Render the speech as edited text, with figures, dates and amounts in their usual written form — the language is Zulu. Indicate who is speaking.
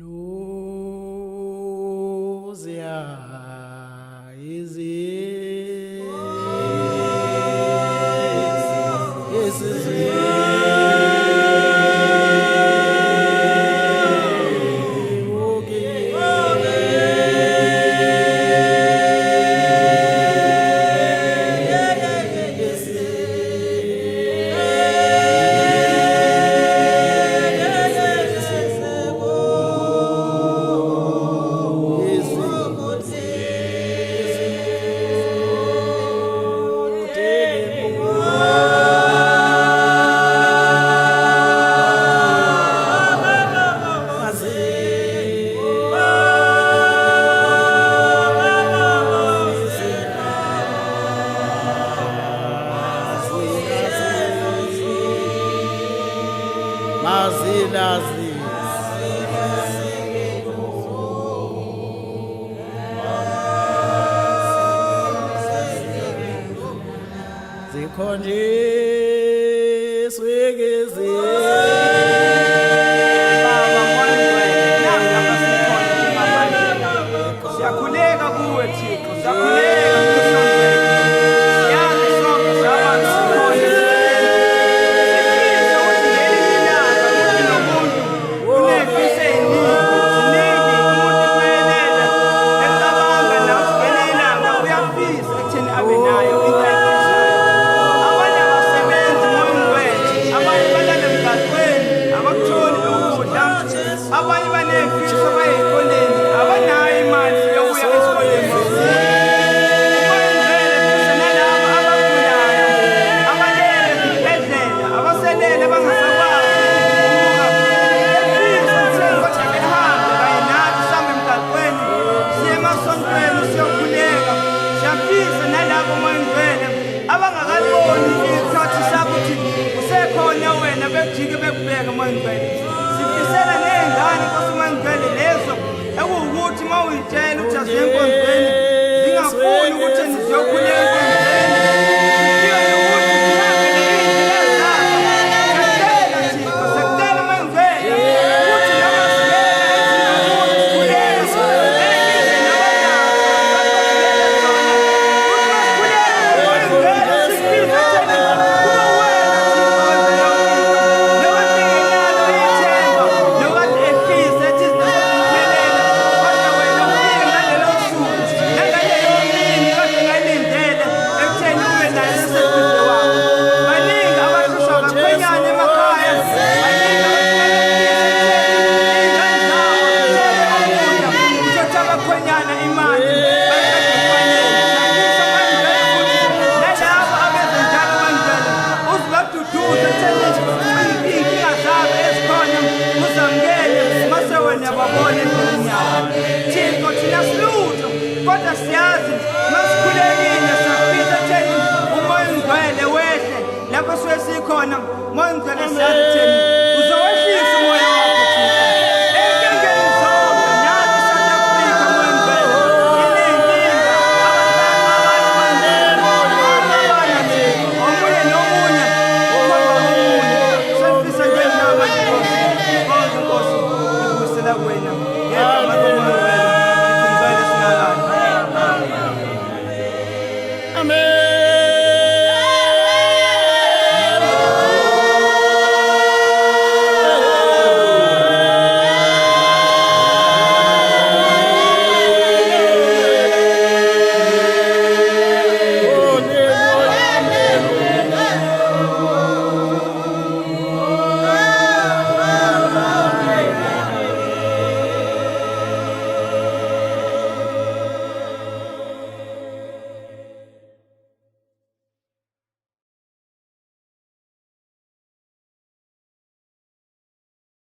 Speaker 1: Luzia Lazi zikhonjiswe
Speaker 2: siyakhuleka kuwe Thixo, siyakhuleka kusongela. Siyazi sonke sabantu sikhona sifise ukuthi leli lilanga kuthi nomuntu unefise ziningi umuntu kuyelela ecabanga nawe ngeli langa uyafisa ekutheni abe nayo into ayifisayo. Abanye abasebenzi ngomngcwele, abanye balala emgaqweni abakutholi ukudla, abanye banefiso bayikoleni abanayo imali yokuya esikoleni. Abaselele bangasakwazi ukuvuka behambe kanye nathi sihambe emgaqweni siye emasontweni siyokhuleka. Siyafisa nalabo moyingcwele abangakaliboni isikhathi sakuthi usekhona wena bekujike bekubheka moyingcwele. Sifisela ney'ngane Nkosi moyingcwele lezo ekuwukuthi uma uyitshela ukuthi aziye enkonzweni zingafuni ukuthi ziyokhuleka enkonzweni. Kodwa siyazi masikhulekile siyafisa theni umoyingcwele wehle lapho suke sikhona. Moyingcwele siyazi theni uzowehlisa umoya wakho Thixo enkingeni zonke nathi South Africa. Moyingcwele inenkinga, omunye nomunye ukhomba omunye. Siyafisa nje nabanye Nkosi, Nkosi ngibuyisela kuwena ngegama